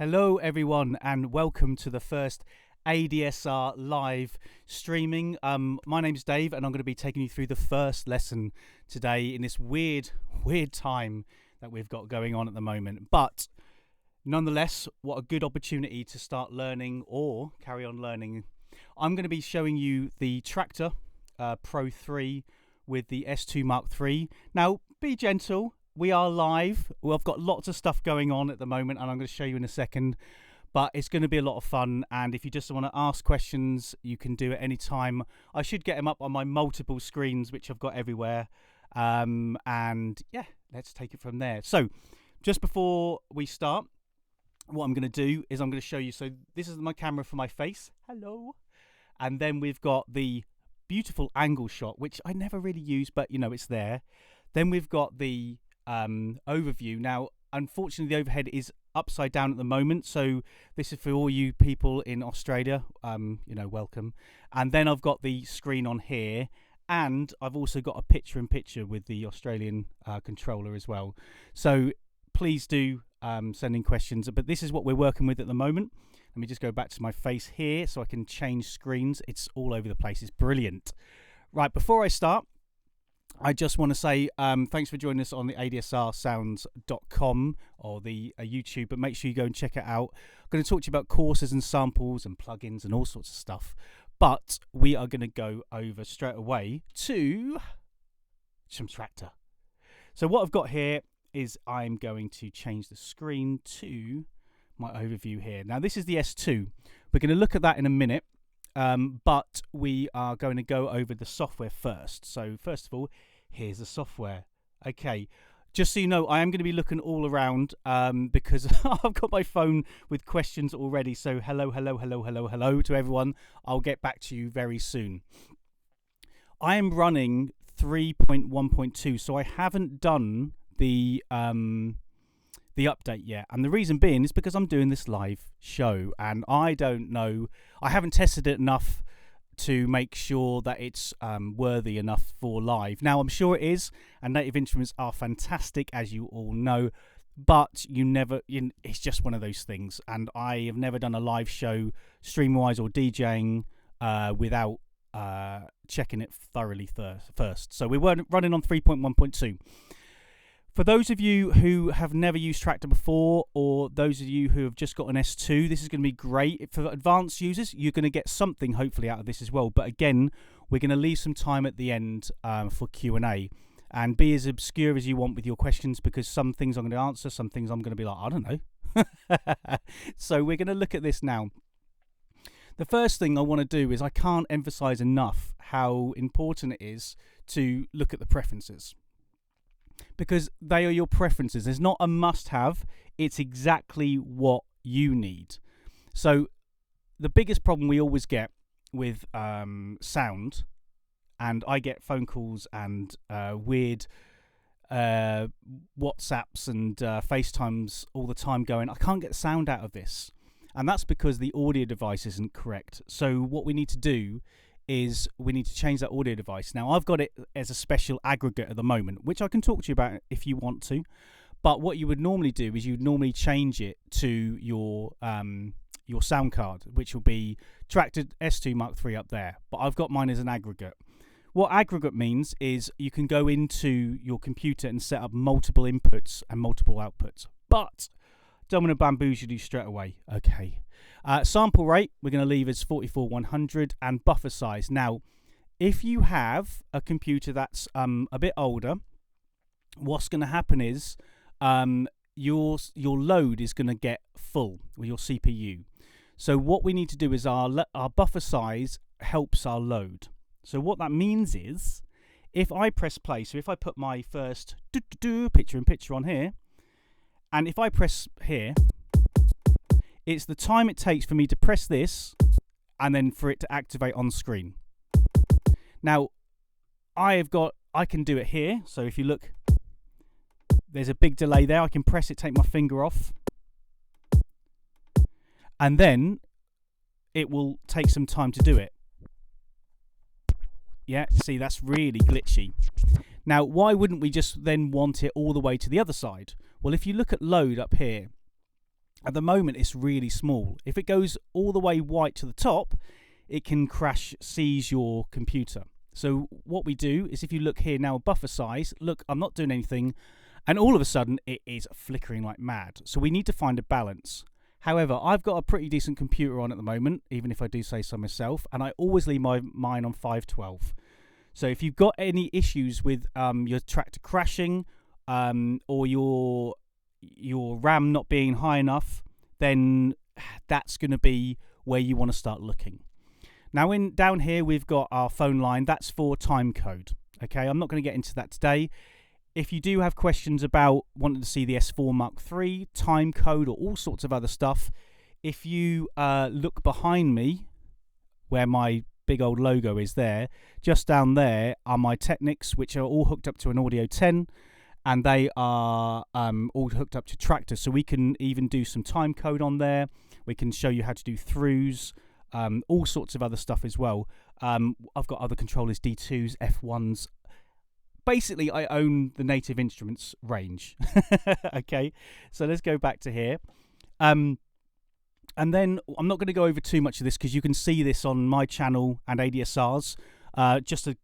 Hello everyone and welcome to the first ADSR live streaming. My name's Dave and I'm going to be taking you through the first lesson today in this weird time that we've got going on at the moment. But nonetheless, what a good opportunity to start learning or carry on learning. I'm going to be showing you the Traktor Pro 3 with the S2 Mark III. Now, be gentle. We are live. Well, I've got lots of stuff going on at the moment and I'm going to show you in a second, but it's going to be a lot of fun. And if you just want to ask questions, you can do it anytime. I should get them up on my multiple screens, which I've got everywhere. And yeah, let's take it from there. So just before we start, what I'm going to do is I'm going to show you. So this is my camera for my face. Hello. And then we've got the beautiful angle shot, which I never really use, but you know, it's there. Then we've got the overview. Now, unfortunately, the overhead is upside down at the moment, so this is for all you people in Australia. You know, welcome. And then I've got the screen on here, and I've also got a picture-in-picture with the Australian controller as well. So please do send in questions. But this is what we're working with at the moment. Let me just go back to my face here so I can change screens. It's all over the place. It's brilliant. Right, before I start, I just want to say thanks for joining us on the ADSRsounds.com or the YouTube, but make sure you go and check it out. I'm going to talk to you about courses and samples and plugins and all sorts of stuff, but we are going to go over straight away to some Traktor. So what I've got here is I'm going to change the screen to my overview here. Now this is the S2. We're going to look at that in a minute. But we are going to go over the software first. So first of all, here's the software. Okay, just so you know, I am going to be looking all around because I've got my phone with questions already. So hello to everyone. I'll get back to you very soon. I am running 3.1.2, so I haven't done the update yet, and the reason being is because I'm doing this live show and I don't know, I haven't tested it enough to make sure that it's worthy enough for live. Now I'm sure it is, and Native Instruments are fantastic, as you all know, but it's just one of those things, and I have never done a live show stream wise or DJing without checking it thoroughly first. So we're running on 3.1.2. For those of you who have never used Traktor before, or those of you who have just got an S2, this is going to be great. For advanced users, you're going to get something hopefully out of this as well. But again, we're going to leave some time at the end for Q&A. And be as obscure as you want with your questions, because some things I'm going to answer, some things I'm going to be like, I don't know. So we're going to look at this now. The first thing I want to do is I can't emphasize enough how important it is to look at the preferences, because they are your preferences. There's not a must-have. It's exactly what you need. So the biggest problem we always get with sound, and I get phone calls and weird WhatsApps and FaceTimes all the time going, I can't get sound out of this. And that's because the audio device isn't correct. So what we need to do is we need to change that audio device. Now I've got it as a special aggregate at the moment, which I can talk to you about if you want to. But what you would normally do is you'd normally change it to your sound card, which will be Traktor S2 Mark III up there. But I've got mine as an aggregate. What aggregate means is you can go into your computer and set up multiple inputs and multiple outputs. But don't want to bamboozle you straight away. Okay. Sample rate, we're going to leave as 44100, and buffer size. Now, if you have a computer that's a bit older, what's going to happen is your load is going to get full with your CPU. So what we need to do is our buffer size helps our load. So what that means is if I press play, so if I put my first picture-in-picture on here, and if I press here, it's the time it takes for me to press this and then for it to activate on screen. Now, I can do it here. So if you look, there's a big delay there. I can press it, take my finger off, and then it will take some time to do it. Yeah, see, that's really glitchy. Now, why wouldn't we just then want it all the way to the other side? Well, if you look at load up here, At the moment, it's really small. If it goes all the way white to the top, it can seize your computer. So what we do is, if you look here now, buffer size, look, I'm not doing anything, and all of a sudden it is flickering like mad. So we need to find a balance. However, I've got a pretty decent computer on at the moment, even if I do say so myself, and I always leave mine on 512. So if you've got any issues with your tractor crashing or your RAM not being high enough, then that's going to be where you want to start looking. Now, down here, we've got our phone line. That's for time code. Okay, I'm not going to get into that today. If you do have questions about wanting to see the S4 Mark III, time code, or all sorts of other stuff, if you look behind me, where my big old logo is there, just down there are my Technics, which are all hooked up to an Audio 10, and they are all hooked up to Traktor. So we can even do some time code on there. We can show you how to do throughs, all sorts of other stuff as well. I've got other controllers, D2s, F1s. Basically, I own the Native Instruments range. Okay, so let's go back to here. And then I'm not going to go over too much of this because you can see this on my channel and ADSR's. Just a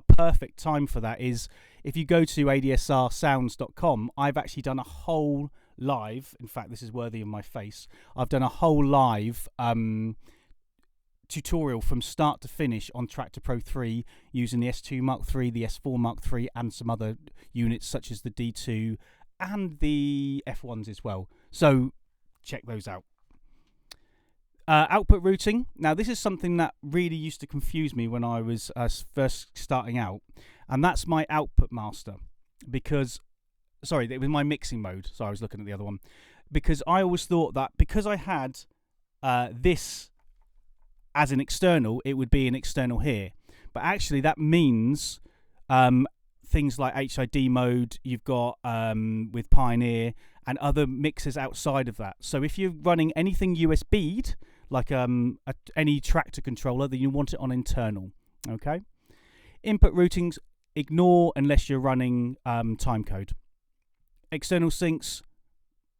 perfect time for that is if you go to adsrsounds.com, I've actually done a whole live, in fact, this is worthy of my face, I've done a whole live tutorial from start to finish on Traktor Pro 3 using the S2 Mark III, the S4 Mark III, and some other units such as the D2 and the F1s as well. So check those out. Output routing. Now, this is something that really used to confuse me when I was first starting out, and that's my output master. Because, sorry, it was my mixing mode. So I was looking at the other one. Because I always thought that because I had this as an external, it would be an external here. But actually, that means things like HID mode, you've got with Pioneer, and other mixers outside of that. So if you're running anything USB'd, like any Traktor controller, then you want it on internal. Okay. Input routings, ignore unless you're running time code. External syncs,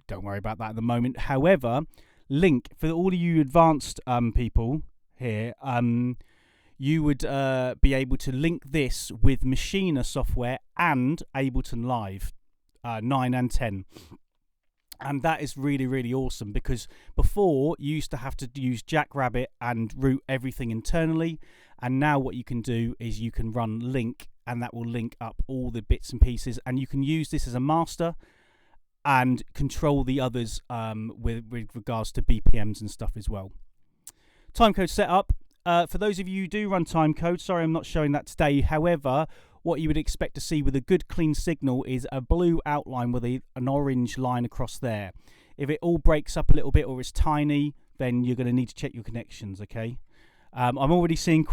don't worry about that at the moment. However, link, for all of you advanced people here, you would be able to link this with Machina software and Ableton Live 9 and 10. And that is really, really awesome, because before you used to have to use Jackrabbit and route everything internally, and now what you can do is you can run link, and that will link up all the bits and pieces, and you can use this as a master and control the others with regards to BPMs and stuff as well. Timecode setup. For those of you who do run timecode, sorry I'm not showing that today. However, what you would expect to see with a good clean signal is a blue outline with an orange line across there. If it all breaks up a little bit or is tiny, then you're going to need to check your connections. Okay. I'm already seeing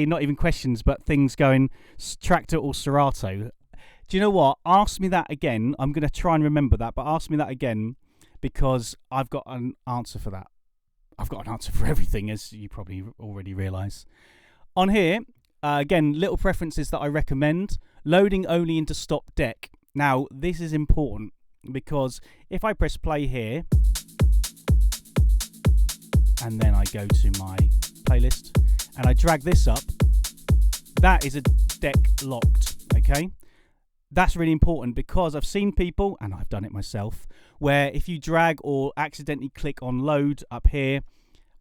not even questions, but things going Traktor or Serato. Do you know what? Ask me that again. I'm going to try and remember that, but ask me that again, because I've got an answer for that. I've got an answer for everything, as you probably already realise. On here, again, little preferences that I recommend. Loading only into stop deck. Now, this is important, because if I press play here, and then I go to my playlist, and I drag this up, that is a deck locked, okay? That's really important, because I've seen people, and I've done it myself, where if you drag or accidentally click on load up here,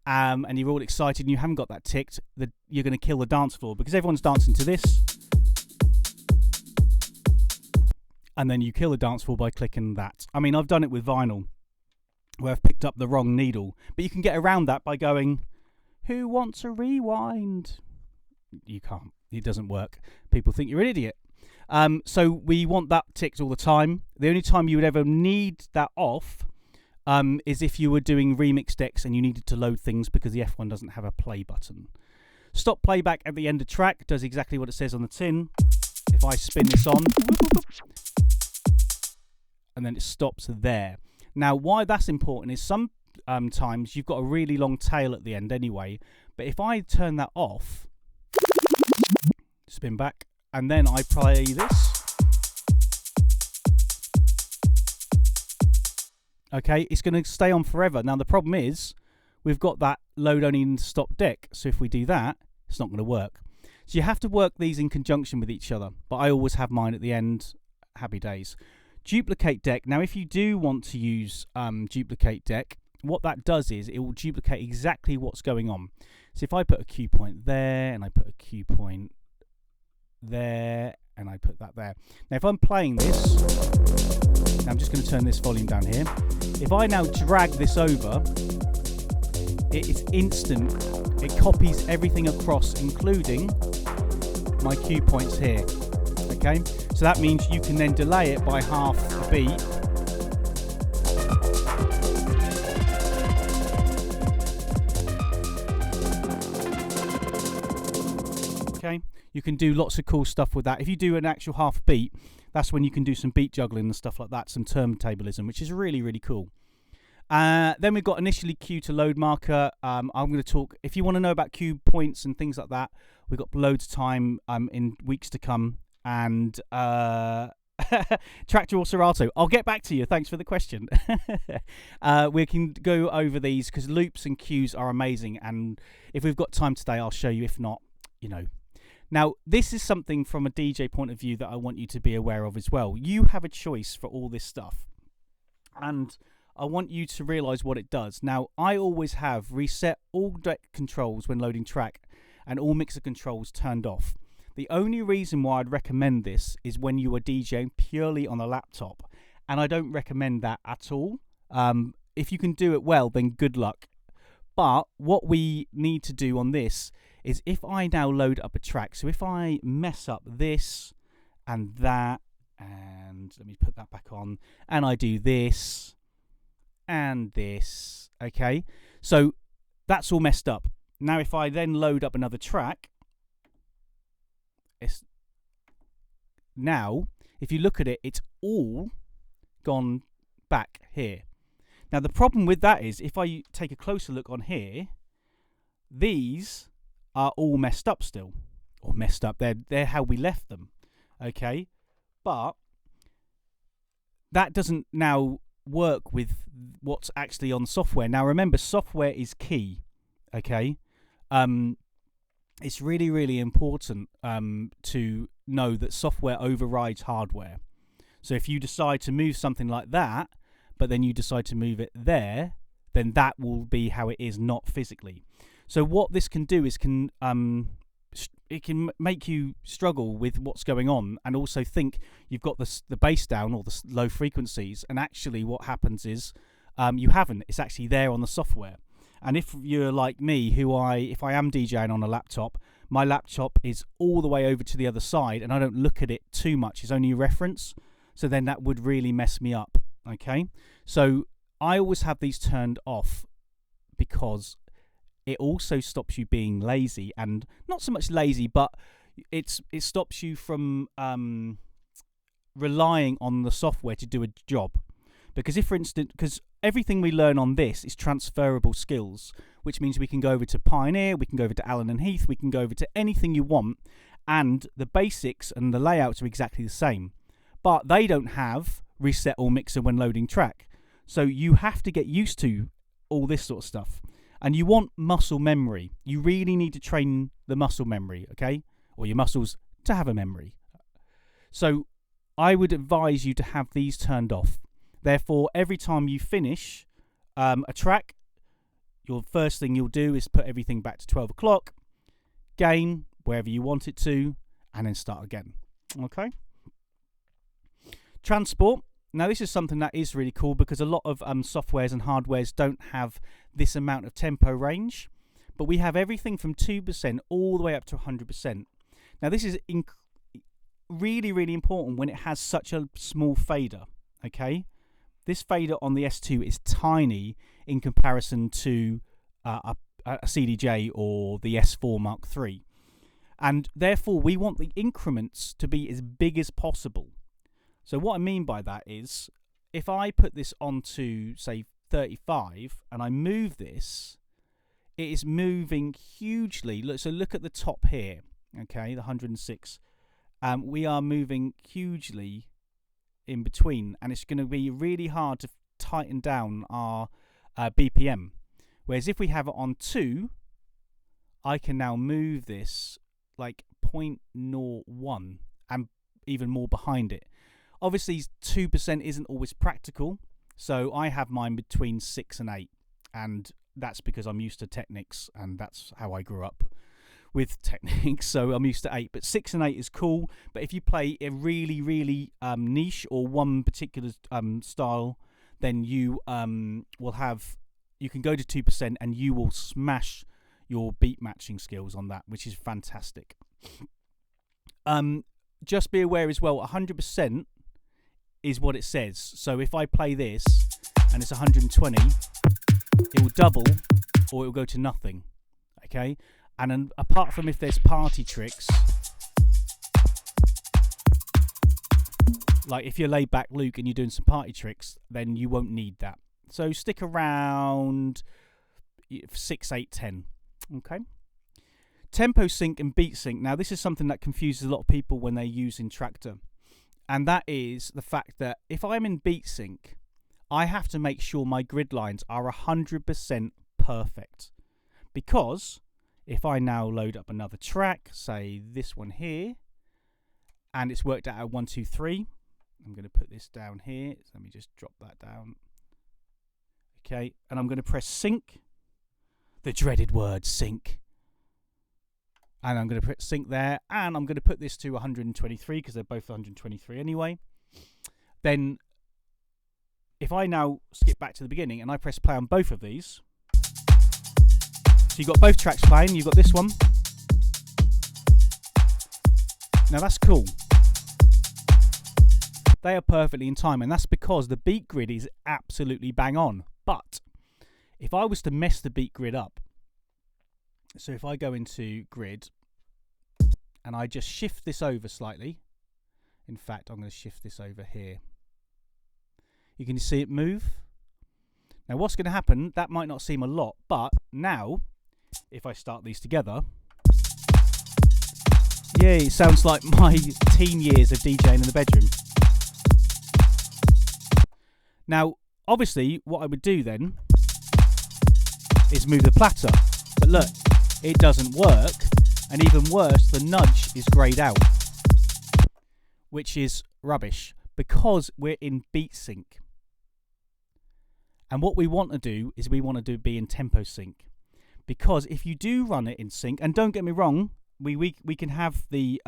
and you're all excited and you haven't got that ticked, you're going to kill the dance floor, because everyone's dancing to this. And then you kill the dance floor by clicking that. I mean, I've done it with vinyl, where I've picked up the wrong needle. But you can get around that by going, who wants a rewind? You can't. It doesn't work. People think you're an idiot. So we want that ticked all the time. The only time you would ever need that off is if you were doing remix decks and you needed to load things, because the F1 doesn't have a play button. Stop playback at the end of track does exactly what it says on the tin. If I spin this on, and then it stops there. Now, why that's important is sometimes you've got a really long tail at the end anyway, but if I turn that off, spin back, and then I play this, Okay, it's going to stay on forever. Now the problem is we've got that load only in stop deck, so if we do that, it's not going to work. So you have to work these in conjunction with each other, but I always have mine at the end. Happy days. Duplicate deck. Now if you do want to use duplicate deck, what that does is it will duplicate exactly what's going on. So if I put a cue point there, and I put a cue point there, and I put that there. Now if I'm playing this, I'm just going to turn this volume down here. If I now drag this over, it's instant. It copies everything across, including my cue points here. Okay, so that means you can then delay it by half a beat. Okay, you can do lots of cool stuff with that. If you do an actual half beat, that's when you can do some beat juggling and stuff like that, some turntablism, which is really, really cool. Then we've got initially cue to load marker. I'm going to talk, if you want to know about cue points and things like that, we've got loads of time in weeks to come. And Traktor or Serato, I'll get back to you. Thanks for the question. We can go over these because loops and cues are amazing. And if we've got time today, I'll show you. If not, you know. Now, this is something from a DJ point of view that I want you to be aware of as well. You have a choice for all this stuff. And I want you to realize what it does. Now, I always have reset all deck controls when loading track and all mixer controls turned off. The only reason why I'd recommend this is when you are DJing purely on a laptop. And I don't recommend that at all. If you can do it well, then good luck. But what we need to do on this is if I now load up a track, so if I mess up this and that, and let me put that back on, and I do this and this, okay, so that's all messed up. Now if I then load up another track, it's now, if you look at it, it's all gone back here. Now the problem with that is if I take a closer look on here, these are all messed up still, or messed up. They're how we left them, okay, but that doesn't now work with what's actually on software. Now remember, software is key, okay. It's really, really important to know that software overrides hardware. So if you decide to move something like that, but then you decide to move it there, then that will be how it is, not physically. So what this can do is it can make you struggle with what's going on, and also think you've got the bass down or the low frequencies, and actually what happens is you haven't. It's actually there on the software. And if you're like me, if I am DJing on a laptop, my laptop is all the way over to the other side, and I don't look at it too much. It's only a reference, so then that would really mess me up. Okay, so I always have these turned off because it also stops you being lazy, and not so much lazy, but it stops you from relying on the software to do a job. Because if, for instance, because everything we learn on this is transferable skills, which means we can go over to Pioneer, we can go over to Allen and Heath, we can go over to anything you want, and the basics and the layouts are exactly the same. But they don't have reset all mixer when loading track. So you have to get used to all this sort of stuff. And you want muscle memory. You really need to train the muscle memory, okay? Or your muscles to have a memory. So I would advise you to have these turned off. Therefore, every time you finish a track, your first thing you'll do is put everything back to 12 o'clock, gain wherever you want it to, and then start again. Okay? Transport. Now, this is something that is really cool because a lot of softwares and hardwares don't have this amount of tempo range, but we have everything from 2% all the way up to 100%. Now, this is really, really important when it has such a small fader, okay? This fader on the S2 is tiny in comparison to a CDJ or the S4 Mark III. And therefore, we want the increments to be as big as possible. So what I mean by that is, if I put this onto, say, 35, and I move this, it is moving hugely. So look at the top here, okay, the 106. We are moving hugely in between, and it's going to be really hard tighten down our BPM. Whereas if we have it on 2, I can now move this like 0.01 and even more behind it. Obviously 2% isn't always practical, so I have mine between 6 and 8, and that's because I'm used to Technics, and that's how I grew up with Technics, so I'm used to 8. But 6 and 8 is cool. But if you play a really, really niche or one particular style, then you will have, you can go to 2% and you will smash your beat matching skills on that, which is fantastic. Just be aware as well, 100% is what it says. So if I play this and it's 120, it will double or it will go to nothing. Okay, and then apart from if there's party tricks, like if you're laid back Luke and you're doing some party tricks, then you won't need that. So stick around 6, 8, 10. Okay. Tempo sync and beat sync. Now this is something that confuses a lot of people when they're using Traktor. And that is the fact that if I'm in beat sync, I have to make sure my grid lines are 100% perfect. Because if I now load up another track, say this one here, and it's worked out at 1, 2, 3, I'm going to put this down here. So let me just drop that down. Okay, and I'm going to press sync. The dreaded word, sync. And I'm going to put sync there, and I'm going to put this to 123 because they're both 123 anyway. Then if I now skip back to the beginning and I press play on both of these, so you've got both tracks playing, you've got this one. Now that's cool. They are perfectly in time, and that's because the beat grid is absolutely bang on. But if I was to mess the beat grid up, so if I go into grid and I just shift this over slightly, in fact I'm going to shift this over here, you can see it move. Now what's going to happen, that might not seem a lot, but now if I start these together, yeah, it sounds like my teen years of DJing in the bedroom. Now obviously what I would do then is move the platter, but look, it doesn't work, and even worse, the nudge is grayed out, which is rubbish because we're in beat sync. And what we want to do is we want to be in tempo sync, because if you do run it in sync, and don't get me wrong, we can have the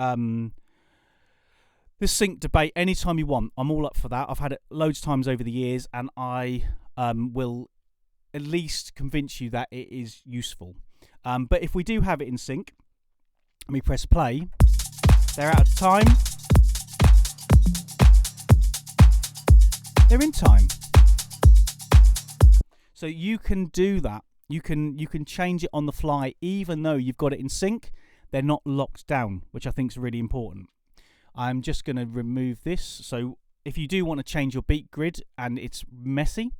sync debate anytime you want. I'm all up for that. I've had it loads of times over the years, and I will at least convince you that it is useful. But if we do have it in sync, and we press play, they're out of time. They're in time. So you can do that. You can change it on the fly, even though you've got it in sync. They're not locked down, which I think is really important. I'm just going to remove this. So if you do want to change your beat grid and it's messy,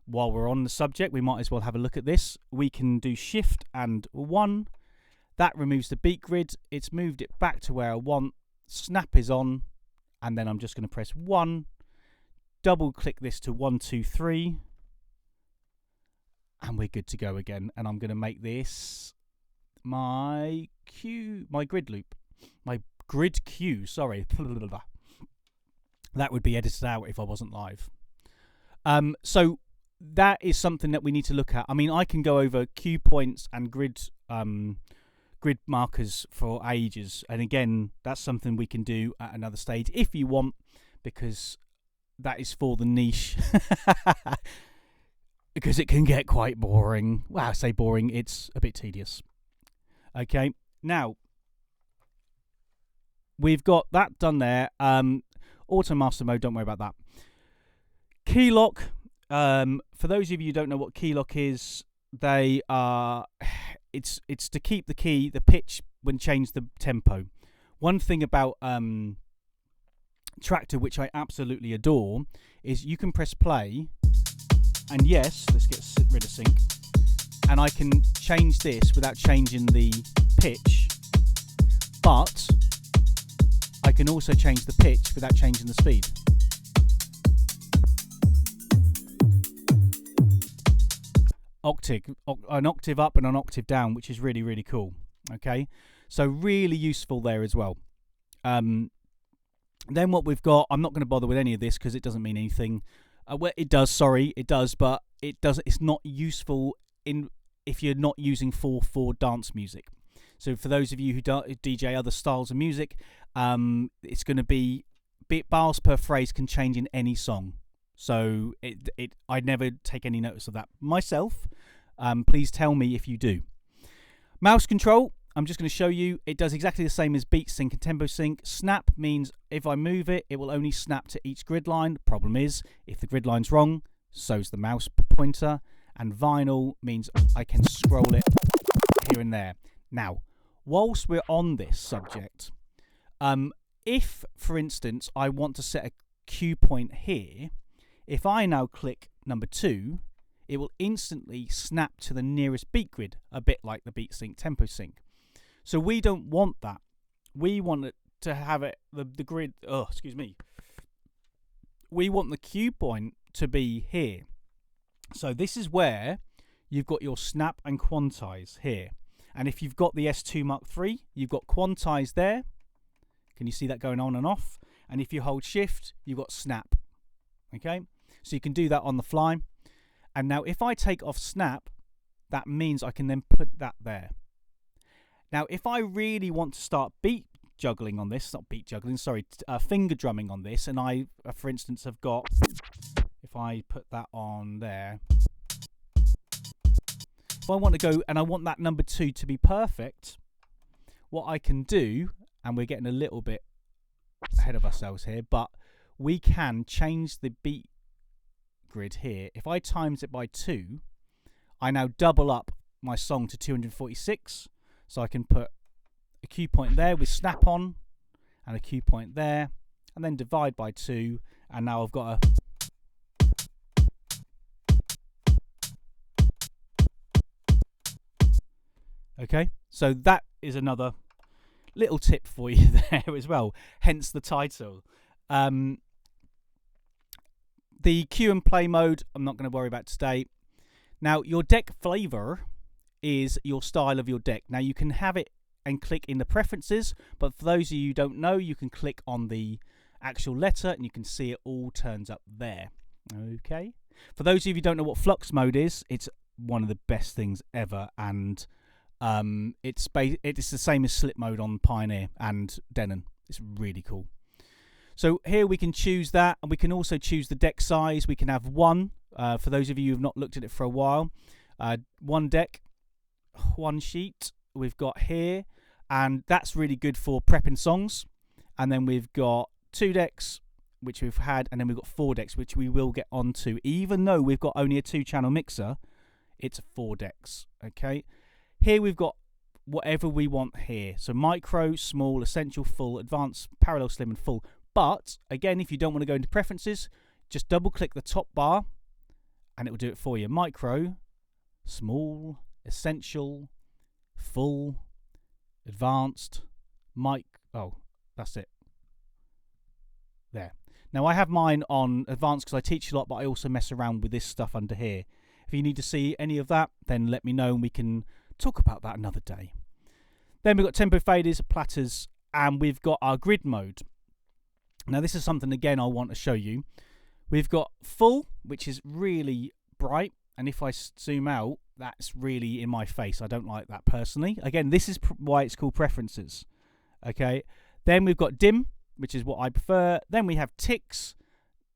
while we're on the subject, we might as well have a look at this. We can do shift and 1. That removes the beat grid. It's moved it back to where I want. Snap is on, and then I'm just going to press 1. Double click this to 1, 2, 3, and we're good to go again. And I'm going to make this my grid loop, my grid cue. Sorry, that would be edited out if I wasn't live. So that is something that we need to look at. I mean, I can go over cue points and grid markers for ages, and again, that's something we can do at another stage if you want, because that is for the niche. Because it can get quite boring. Well, I say boring, it's a bit tedious. Okay, now we've got that done there. Auto master mode, don't worry about that. Key lock. For those of you who don't know what key lock is, they are it's to keep the pitch when change the tempo. One thing about Traktor, which I absolutely adore, is you can press play, and yes, let's get rid of sync, and I can change this without changing the pitch, but I can also change the pitch without changing the speed. an octave up and an octave down, which is really, really cool. Okay, so really useful there as well. Then what we've got, I'm not going to bother with any of this because it doesn't mean anything. Well, it does, sorry, it does, but it's not useful if you're not using 4/4 dance music. So for those of you who DJ other styles of music, it's going to be bars per phrase can change in any song. So I never take any notice of that myself. Please tell me if you do. Mouse control, I'm just going to show you. It does exactly the same as beat sync and tempo sync. Snap means if I move it, it will only snap to each grid line. The problem is, if the grid line's wrong, so's the mouse pointer. And vinyl means I can scroll it here and there. Now, whilst we're on this subject, if, for instance, I want to set a cue point here, if I now click number 2, it will instantly snap to the nearest beat grid, a bit like the beat sync tempo sync. So we don't want that. We want it to have it the grid. Oh, excuse me. We want the cue point to be here. So this is where you've got your snap and quantize here. And if you've got the S2 Mark III, you've got quantize there. Can you see that going on and off? And if you hold shift, you've got snap. Okay, so you can do that on the fly. And now if I take off snap, that means I can then put that there. Now, if I really want to start beat juggling on this, not beat juggling, sorry, finger drumming on this, and I, for instance, have got, if I put that on there, if I want to go and I want that number 2 to be perfect, what I can do, and we're getting a little bit ahead of ourselves here, but we can change the beat grid here. If I times it by 2, I now double up my song to 246. So I can put a cue point there with snap on and a cue point there, and then divide by 2, and now I've got okay, so that is another little tip for you there as well, hence the title. The cue and play mode, I'm not going to worry about today. Now, your deck flavor is your style of your deck. Now, you can have it and click in the preferences, but for those of you who don't know, you can click on the actual letter and you can see it all turns up there. Okay. For those of you who don't know what flux mode is, it's one of the best things ever, and it's the same as slip mode on Pioneer and Denon. It's really cool. So here we can choose that, and we can also choose the deck size. We can have one, for those of you who have not looked at it for a while, one deck, one sheet we've got here, and that's really good for prepping songs. And then we've got 2 decks, which we've had, and then we've got 4 decks, which we will get onto. Even though we've got only a 2-channel mixer, it's 4 decks. Okay, here we've got whatever we want here. So micro, small, essential, full, advanced, parallel, slim, and full. But again, if you don't want to go into preferences, just double click the top bar and it will do it for you. Micro, small, essential, full, advanced, oh, that's it. There. Now, I have mine on advanced because I teach a lot, but I also mess around with this stuff under here. If you need to see any of that, then let me know and we can talk about that another day. Then we've got tempo faders, platters, and we've got our grid mode. Now, this is something, again, I want to show you. We've got full, which is really bright, and if I zoom out, that's really in my face. I don't like that personally. Again, this is why it's called preferences. Okay. Then we've got dim, which is what I prefer. Then we have ticks.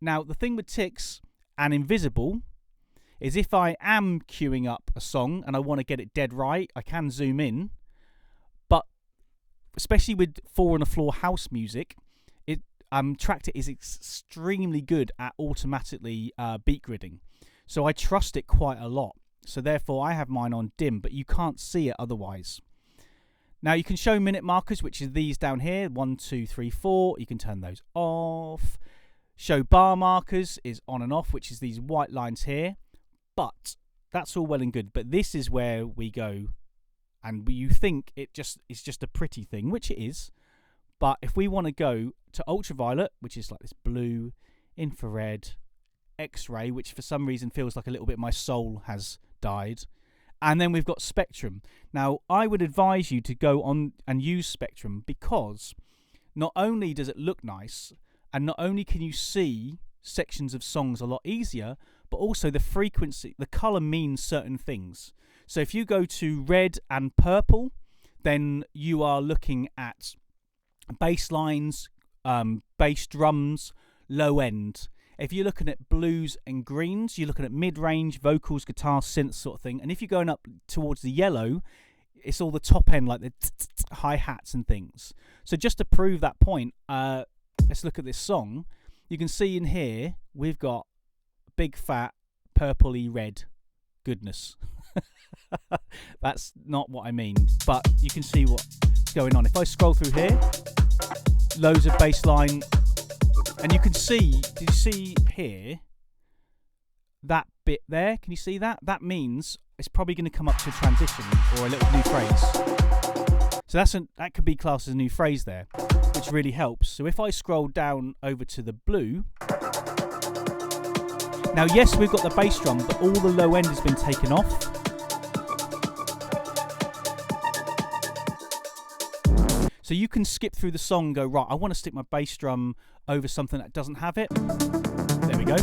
Now, the thing with ticks and invisible is if I am queuing up a song and I want to get it dead right, I can zoom in. But especially with 4 on the floor house music, Traktor is extremely good at automatically beat gridding. So I trust it quite a lot. So therefore I have mine on dim, but you can't see it otherwise. Now you can show minute markers, which is these down here, 1, 2, 3, 4. You can turn those off. Show bar markers is on and off, which is these white lines here. But that's all well and good. But this is where we go, and you think it's just a pretty thing, which it is. But if we want to go to ultraviolet, which is like this blue, infrared, X-ray, which for some reason feels like a little bit my soul has died. And then we've got Spectrum. Now, I would advise you to go on and use Spectrum because not only does it look nice, and not only can you see sections of songs a lot easier, but also the frequency, the color means certain things. So if you go to red and purple, then you are looking at bass lines, bass drums, low end. If you're looking at blues and greens, you're looking at mid-range, vocals, guitar, synth sort of thing. And if you're going up towards the yellow, it's all the top end, like the hi-hats and things. So just to prove that point, let's look at this song. You can see in here, we've got big, fat, purpley red goodness. That's not what I mean, but you can see what's going on. If I scroll through here, loads of bass line. And you can see, did you see here, that bit there? Can you see that? That means it's probably going to come up to a transition or a little new phrase. So that could be classed as a new phrase there, which really helps. So if I scroll down over to the blue, now yes, we've got the bass drum, but all the low end has been taken off. So you can skip through the song and go, right, I want to stick my bass drum over something that doesn't have it. There we go.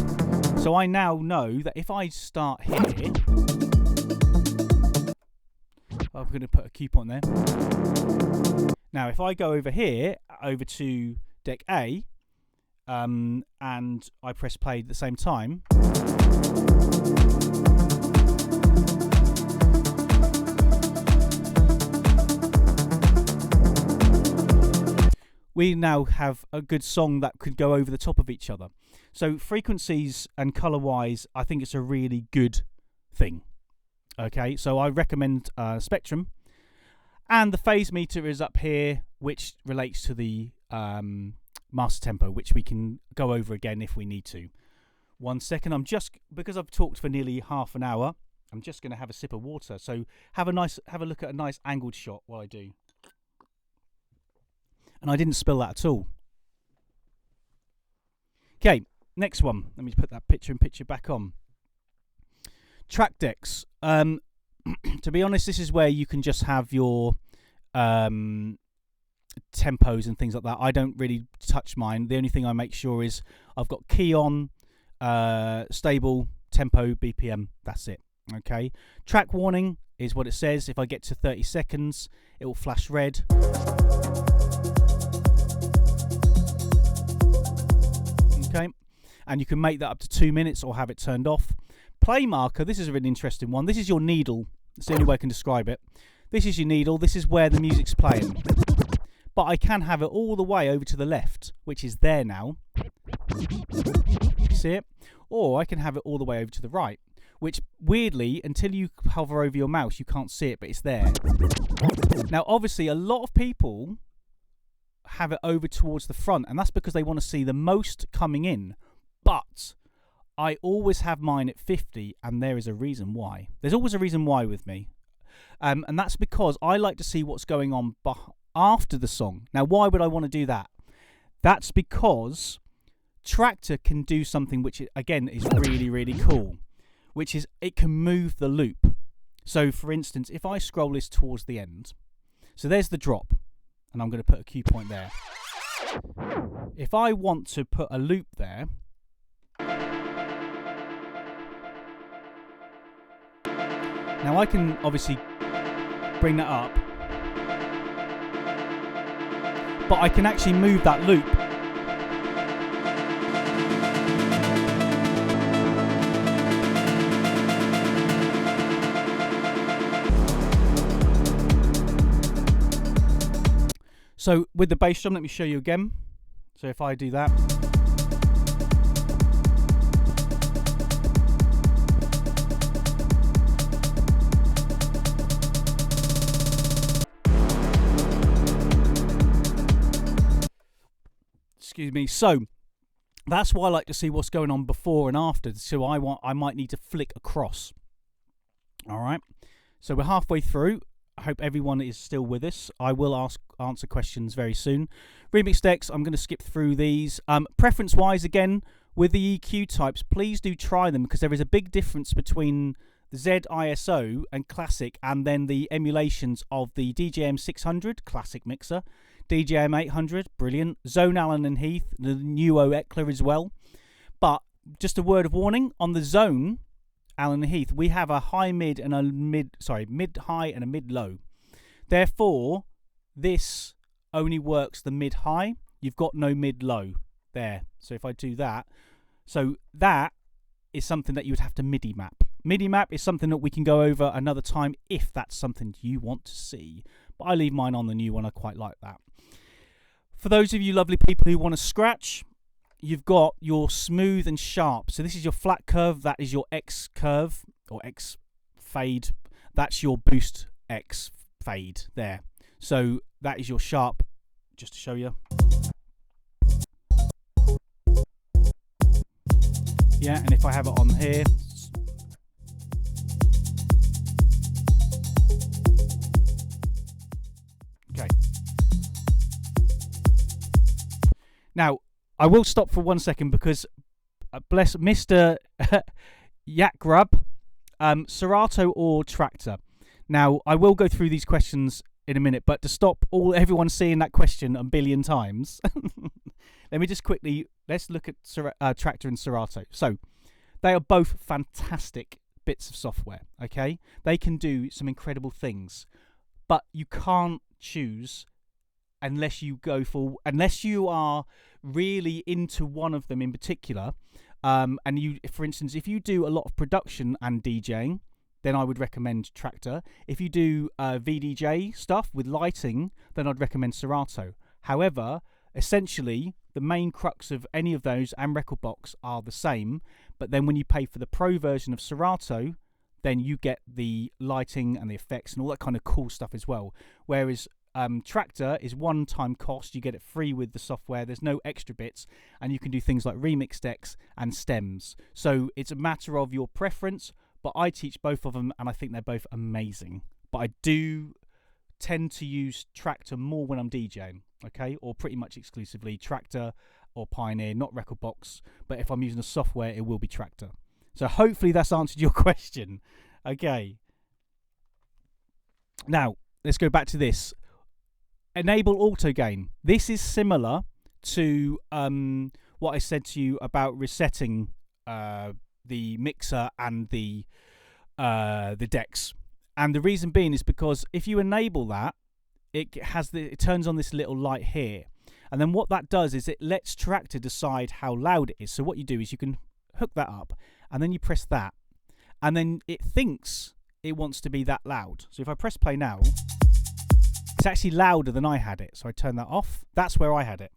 So I now know that if I start here, I'm going to put a coupon there. Now, if I go over here, over to deck A, and I press play at the same time, we now have a good song that could go over the top of each other. So frequencies and color-wise, I think it's a really good thing. Okay, so I recommend Spectrum. And the phase meter is up here, which relates to the master tempo, which we can go over again if we need to. 1 second, because I've talked for nearly half an hour, I'm just going to have a sip of water. So have a look at a nice angled shot while I do. And I didn't spill that at all. Okay, next one. Let me put that picture back on. Track decks. To be honest, this is where you can just have your tempos and things like that. I don't really touch mine. The only thing I make sure is I've got key on, stable, tempo, BPM. That's it. Okay. Track warning is what it says. If I get to 30 seconds, it will flash red. Okay, and you can make that up to 2 minutes or have it turned off. Play marker, this is a really interesting one. This is your needle. That's the only way I can describe it. This is your needle. This is where the music's playing. But I can have it all the way over to the left, which is there now. See it? Or I can have it all the way over to the right, which weirdly, until you hover over your mouse, you can't see it, but it's there. Now, obviously, a lot of people have it over towards the front, and that's because they want to see the most coming in. But I always have mine at 50, and there is a reason why. There's always a reason why with me, and that's because I like to see what's going on after the song. Now, why would I want to do that? That's because Traktor can do something which, again, is really, really cool, which is it can move the loop. So, for instance, if I scroll this towards the end, so there's the drop, and I'm going to put a cue point there. If I want to put a loop there, now I can obviously bring that up, but I can actually move that loop. So with the bass drum, let me show you again. So if I do that. Excuse me. So that's why I like to see what's going on before and after. So I might need to flick across. All right. So we're halfway through. I hope everyone is still with us. I will answer questions very soon. Remix decks, I'm going to skip through these. Preference-wise, again, with the EQ types, please do try them because there is a big difference between ZISO and Classic, and then the emulations of the DJM 600 Classic mixer, DJM 800, brilliant, Zone Allen and Heath, the Nuo Eckler as well. But just a word of warning, on the Zone Allen and Heath, we have a mid high and a mid low. Therefore, this only works the mid high. You've got no mid low there. So if I do that, so that is something that you would have to MIDI map. MIDI map is something that we can go over another time if that's something you want to see. But I leave mine on the new one. I quite like that. For those of you lovely people who want to scratch, you've got your smooth and sharp. So this is your flat curve. That is your X curve or X fade. That's your boost X fade there. So that is your sharp, just to show you. Yeah, and if I have it on here, okay. Now I will stop for 1 second because bless Mr. Yakrub, Serato or Traktor. Now I will go through these questions in a minute, but to stop everyone seeing that question a billion times, let me just quickly, let's look at Traktor and Serato. So they are both fantastic bits of software, okay? They can do some incredible things, but you can't choose unless you are really into one of them in particular. And you, for instance, if you do a lot of production and DJing, then I would recommend Traktor. If you do VDJ stuff with lighting, then I'd recommend Serato. However, essentially, the main crux of any of those and Rekordbox are the same, but then when you pay for the Pro version of Serato, then you get the lighting and the effects and all that kind of cool stuff as well. Whereas Traktor is one-time cost. You get it free with the software. There's no extra bits, and you can do things like remix decks and stems. So it's a matter of your preference, but I teach both of them, and I think they're both amazing. But I do tend to use Traktor more when I'm DJing, okay? Or pretty much exclusively Traktor or Pioneer, not Rekordbox. But if I'm using the software, it will be Traktor. So hopefully that's answered your question. Okay. Now, let's go back to this. Enable Autogame. This is similar to what I said to you about resetting the mixer and the decks. And the reason being is because if you enable that, it turns on this little light here. And then what that does is it lets Traktor decide how loud it is. So what you do is you can hook that up and then you press that. And then it thinks it wants to be that loud. So if I press play now, it's actually louder than I had it. So I turn that off. That's where I had it.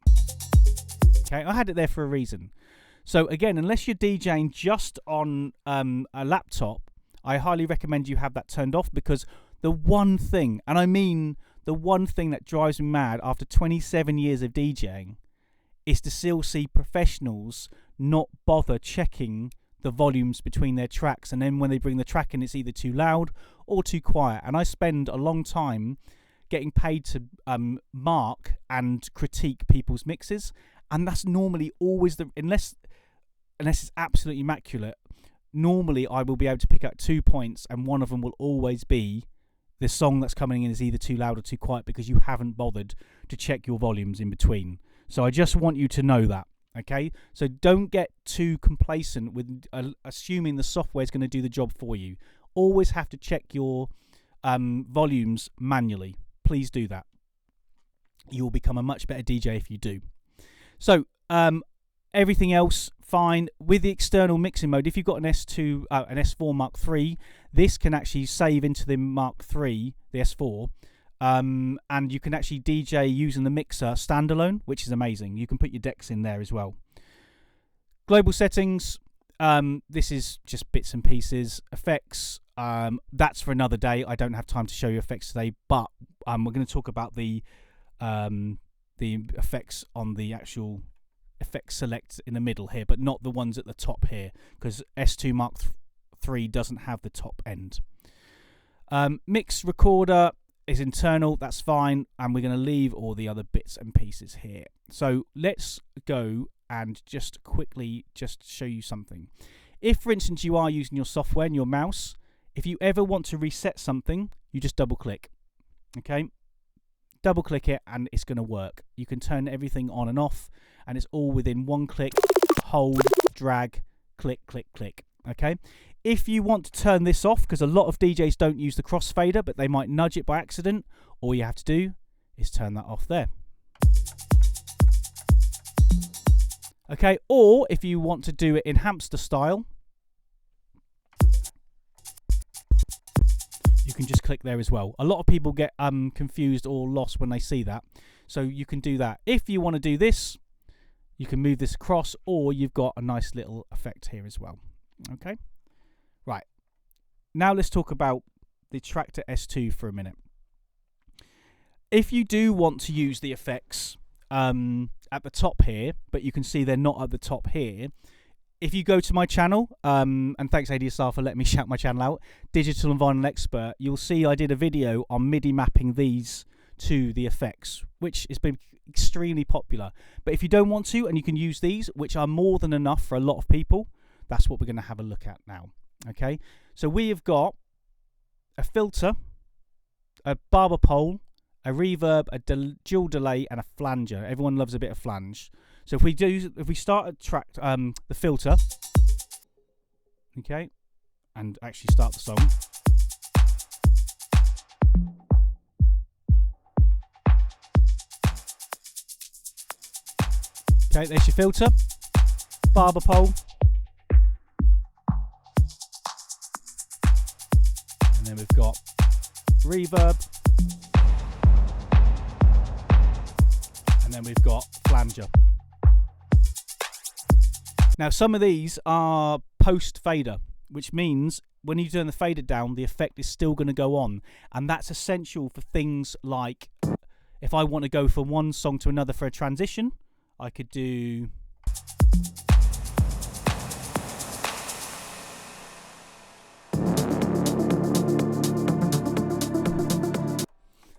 Okay, I had it there for a reason. So again, unless you're DJing just on a laptop, I highly recommend you have that turned off, because the one thing, and I mean the one thing that drives me mad after 27 years of DJing, is to still see professionals not bother checking the volumes between their tracks, and then when they bring the track in, it's either too loud or too quiet. And I spend a long time getting paid to mark and critique people's mixes, and that's normally always unless it's absolutely immaculate, normally I will be able to pick up 2 points, and one of them will always be the song that's coming in is either too loud or too quiet because you haven't bothered to check your volumes in between. So I just want you to know that, okay? So don't get too complacent with assuming the software is going to do the job for you. Always have to check your volumes manually. Please do that. You'll become a much better DJ if you do. So everything else fine with the external mixing mode. If you've got an S4 Mark III, this can actually save into the Mark III, the S4, and you can actually DJ using the mixer standalone, which is amazing. You can put your decks in there as well. Global settings. This is just bits and pieces. Effects. That's for another day. I don't have time to show you effects today, but we're going to talk about the effects on the actual effect select in the middle here, but not the ones at the top here, because S2 Mark III doesn't have the top end. Mix recorder is internal, that's fine, and we're going to leave all the other bits and pieces here. So let's go and just quickly just show you something. If, for instance, you are using your software and your mouse, if you ever want to reset something, you just double click. Okay, double click it and it's going to work. You can turn everything on and off, and it's all within one click. Hold, drag, click, click, click. Okay, if you want to turn this off, because a lot of DJs don't use the crossfader, but they might nudge it by accident, all you have to do is turn that off there. Okay, or if you want to do it in hamster style, you can just click there as well. A lot of people get confused or lost when they see that. So you can do that. If you want to do this, you can move this across, or you've got a nice little effect here as well. Okay, right. Now let's talk about the Traktor S2 for a minute. If you do want to use the effects at the top here, but you can see they're not at the top here, if you go to my channel, and thanks ADSR for letting me shout my channel out, Digital and Vinyl Expert, you'll see I did a video on MIDI mapping these to the effects, which has been extremely popular. But if you don't want to, and you can use these, which are more than enough for a lot of people, that's what we're going to have a look at now. Okay, so we have got a filter, a barber pole, a reverb, a dual delay, and a flanger. Everyone loves a bit of flange. So if we start the filter, okay, and actually start the song. Okay, there's your filter, barber pole, and then we've got reverb, and then we've got flanger. Now some of these are post fader, which means when you turn the fader down, the effect is still going to go on, and that's essential for things like if I want to go from one song to another for a transition, I could do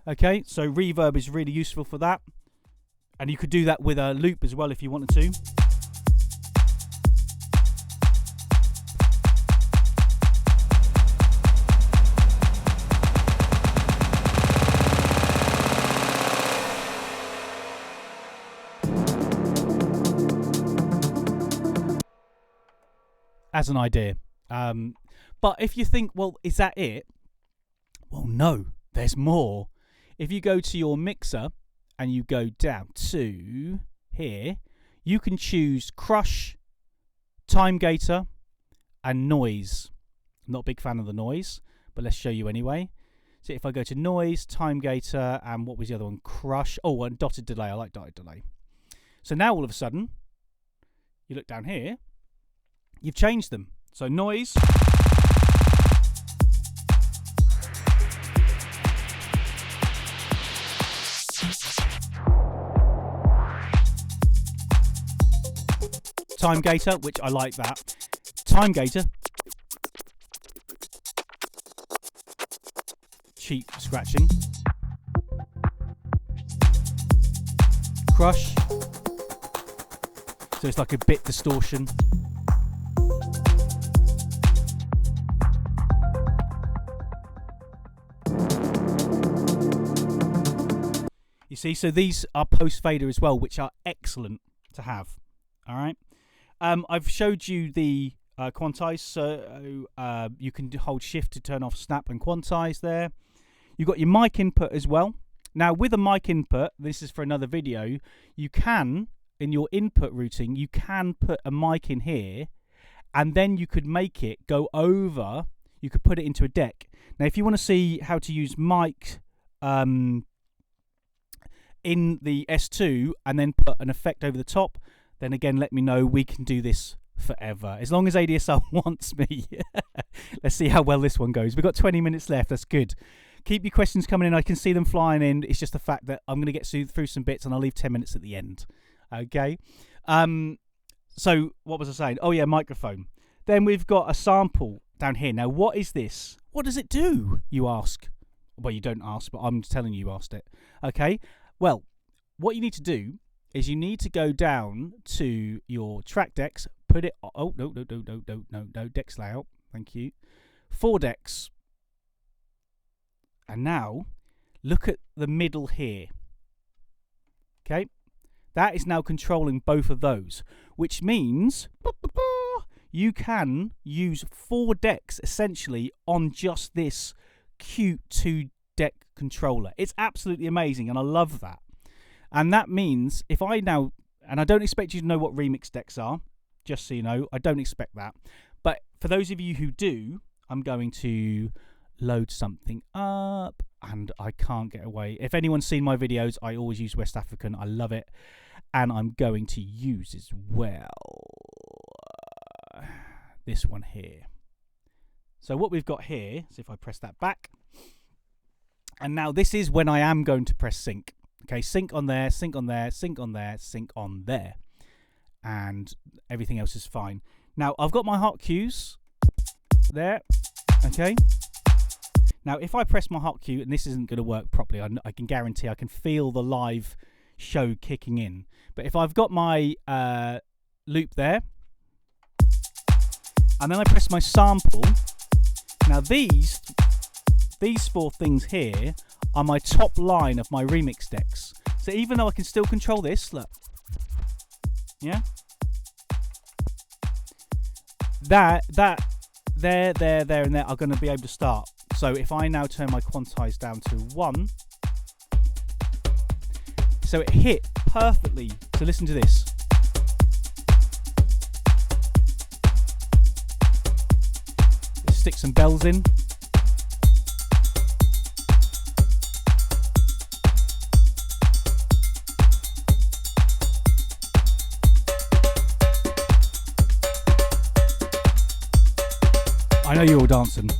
okay, so reverb is really useful for that, and you could do that with a loop as well if you wanted to. As an idea. But if you think, well, is that it? Well, no, there's more. If you go to your mixer and you go down to here, you can choose crush, time gator, and noise. I'm not a big fan of the noise, but let's show you anyway. So if I go to noise, time gator, and what was the other one? Crush. Oh, and dotted delay. I like dotted delay. So now all of a sudden, you look down here, you've changed them. So noise, time gator, which I like that. Time gator, cheap scratching. Crush, so it's like a bit distortion. You see, so these are post fader as well, which are excellent to have. All right, I've showed you the quantize, so you can hold shift to turn off snap and quantize there. You've got your mic input as well. Now with a mic input, this is for another video, you can, in your input routing, you can put a mic in here, and then you could make it go over, you could put it into a deck. Now if you want to see how to use mic in the S2 and then put an effect over the top, then again let me know. We can do this forever as long as ADSR wants me. Let's see how well this one goes. We've got 20 minutes left. That's good. Keep your questions coming in. I can see them flying in. It's just the fact that I'm going to get through some bits and I'll leave 10 minutes at the end. Okay, so what was I saying? Oh yeah, microphone. Then we've got a sample down here. Now what is this? What does it do, you ask? Well, you don't ask, but I'm telling you asked it. Okay, well, what you need to do is you need to go down to your track decks, put it, oh, no, decks layout, thank you. 4 decks. And now, look at the middle here. Okay? That is now controlling both of those, which means you can use 4 decks essentially on just this cute 2-deck controller. It's absolutely amazing, and I love that. And that means if I now, and I don't expect you to know what remix decks are, just so you know, I don't expect that. But for those of you who do, I'm going to load something up, and I can't get away. If anyone's seen my videos, I always use West African. I love it. And I'm going to use as well this one here. So what we've got here, so if I press that back, and now this is when I am going to press sync. Okay, sync on there, sync on there, sync on there, sync on there. And everything else is fine. Now, I've got my hotkeys there. Okay. Now, if I press my hotkey, and this isn't going to work properly, I can guarantee I can feel the live show kicking in. But if I've got my loop there, and then I press my sample, now these 4 things here are my top line of my remix decks. So even though I can still control this, look, yeah, there, and there are going to be able to start. So if I now turn my quantize down to 1, so it hit perfectly. So listen to this. Let's stick some bells in. I know you're all dancing.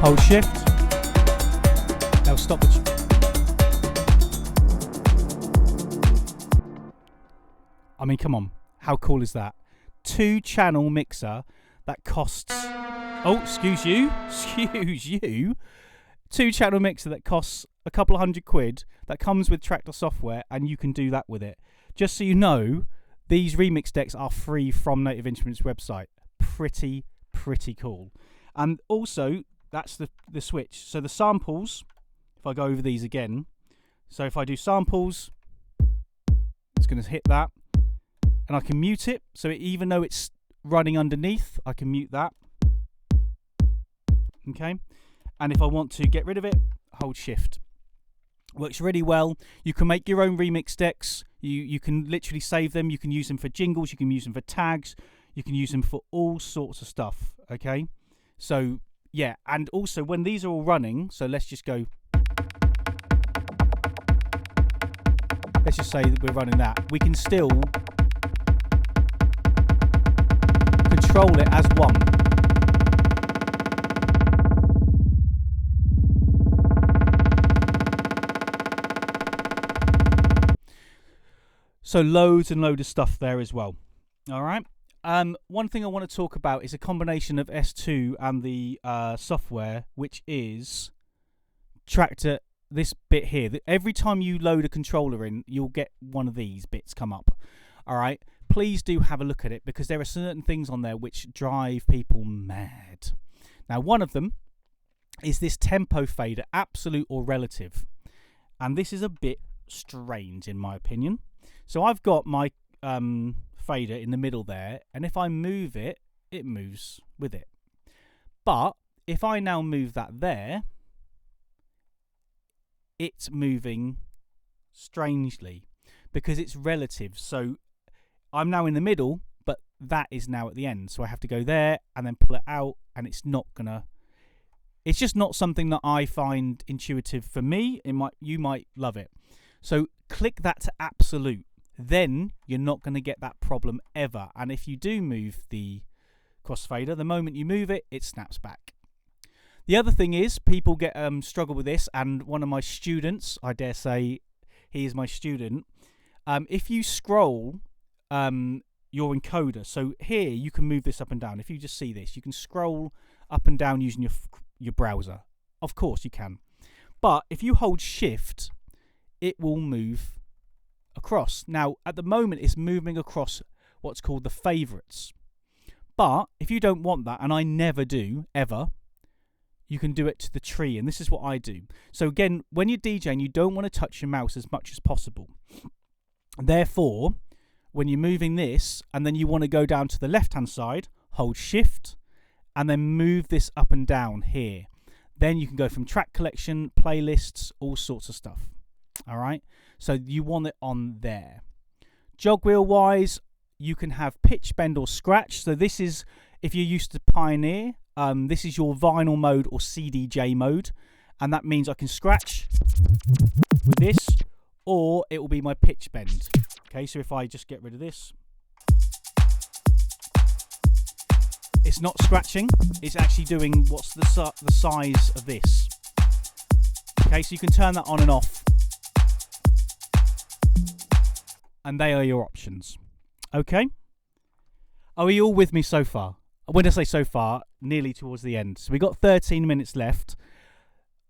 Hold shift. Now stop the... I mean, come on. How cool is that? 2-channel mixer that costs... Oh, excuse you. Excuse you. 2-channel mixer that costs a couple of £100 that comes with Traktor software, and you can do that with it. Just so you know, these remix decks are free from Native Instruments website. Pretty cool. And also... that's the switch. So the samples, if I go over these again, so if I do samples, it's going to hit that, and I can mute it. So even though it's running underneath, I can mute that. Okay, and if I want to get rid of it, hold shift. Works really well. You can make your own remix decks. You can literally save them. You can use them for jingles. You can use them for tags. You can use them for all sorts of stuff. Okay, so yeah, and also when these are all running, so let's just go, let's just say that we're running that, we can still control it as one. So loads and loads of stuff there as well. All right. One thing I want to talk about is a combination of S2 and the software, which is Traktor, this bit here. Every time you load a controller in, you'll get one of these bits come up. All right, please do have a look at it, because there are certain things on there which drive people mad. Now, one of them is this tempo fader, absolute or relative. And this is a bit strange in my opinion. So I've got my fader in the middle there, and if I move it, it moves with it. But if I now move that there, it's moving strangely because it's relative. So I'm now in the middle, but that is now at the end. So I have to go there and then pull it out, and it's not gonna. It's just not something that I find intuitive for me. You might love it. So click that to absolute. Then you're not going to get that problem ever. And if you do move the crossfader, the moment you move it, it snaps back. The other thing is people get struggle with this, and one of my students, I dare say he is my student, if you scroll your encoder, so here you can move this up and down. If you just see this, you can scroll up and down using your browser. Of course you can. But if you hold shift, it will move across. Now, at the moment, it's moving across what's called the favorites. But if you don't want that, and I never do, ever, you can do it to the tree. And this is what I do. So again, when you're DJing, you don't want to touch your mouse as much as possible. Therefore, when you're moving this, and then you want to go down to the left-hand side, hold shift, and then move this up and down here. Then you can go from track collection, playlists, all sorts of stuff. All right? So you want it on there. Jog wheel wise, you can have pitch, bend, or scratch. So this is, if you're used to Pioneer, this is your vinyl mode or CDJ mode. And that means I can scratch with this, or it will be my pitch bend. Okay, so if I just get rid of this, it's not scratching, it's actually doing what's the size of this. Okay, so you can turn that on and off. And they are your options. Okay? Are you all with me so far? When I say so far, nearly towards the end. So we got 13 minutes left.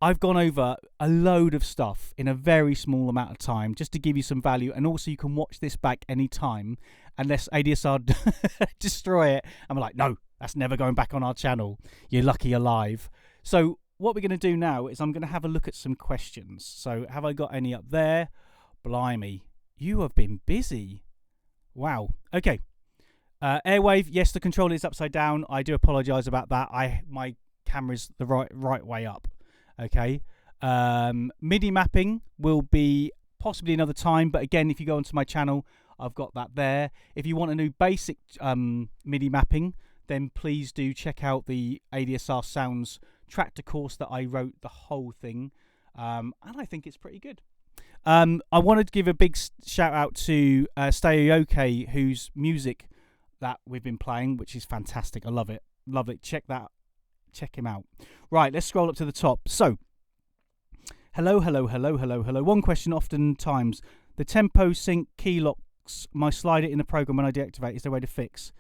I've gone over a load of stuff in a very small amount of time just to give you some value, and also you can watch this back anytime unless ADSR destroy it and we're like, no, that's never going back on our channel. You're lucky you're live. So what we're going to do now is I'm going to have a look at some questions. So have I got any up there? Blimey, you have been busy. Wow. Okay. Airwave, yes, the controller is upside down. I do apologize about that. My camera's the right way up. Okay. MIDI mapping will be possibly another time, but again, if you go onto my channel, I've got that there. If you want a new basic MIDI mapping, then please do check out the ADSR Sounds Traktor course that I wrote the whole thing, and I think it's pretty good. I wanted to give a big shout out to Stereoke, whose music that we've been playing, which is fantastic. I love it. Love it. Check him out. Right, let's scroll up to the top. So, hello. One question oftentimes. The tempo sync key locks my slider in the program when I deactivate. Is there a way to fix?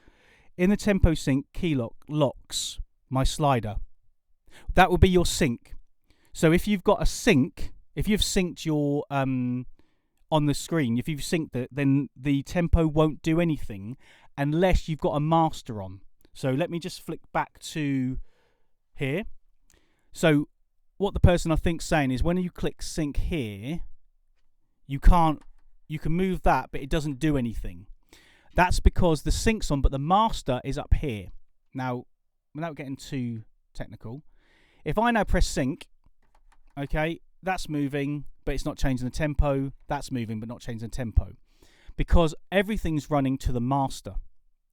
In the tempo sync, key locks my slider. That will be your sync. So if you've got a sync, if you've synced your on the screen, if you've synced it, then the tempo won't do anything unless you've got a master on. So let me just flick back to here. So what the person I think's saying is when you click sync here, you can move that, but it doesn't do anything. That's because the sync's on, but the master is up here. Now, without getting too technical, if I now press sync, okay, that's moving, but it's not changing the tempo. That's moving, but not changing the tempo. Because everything's running to the master,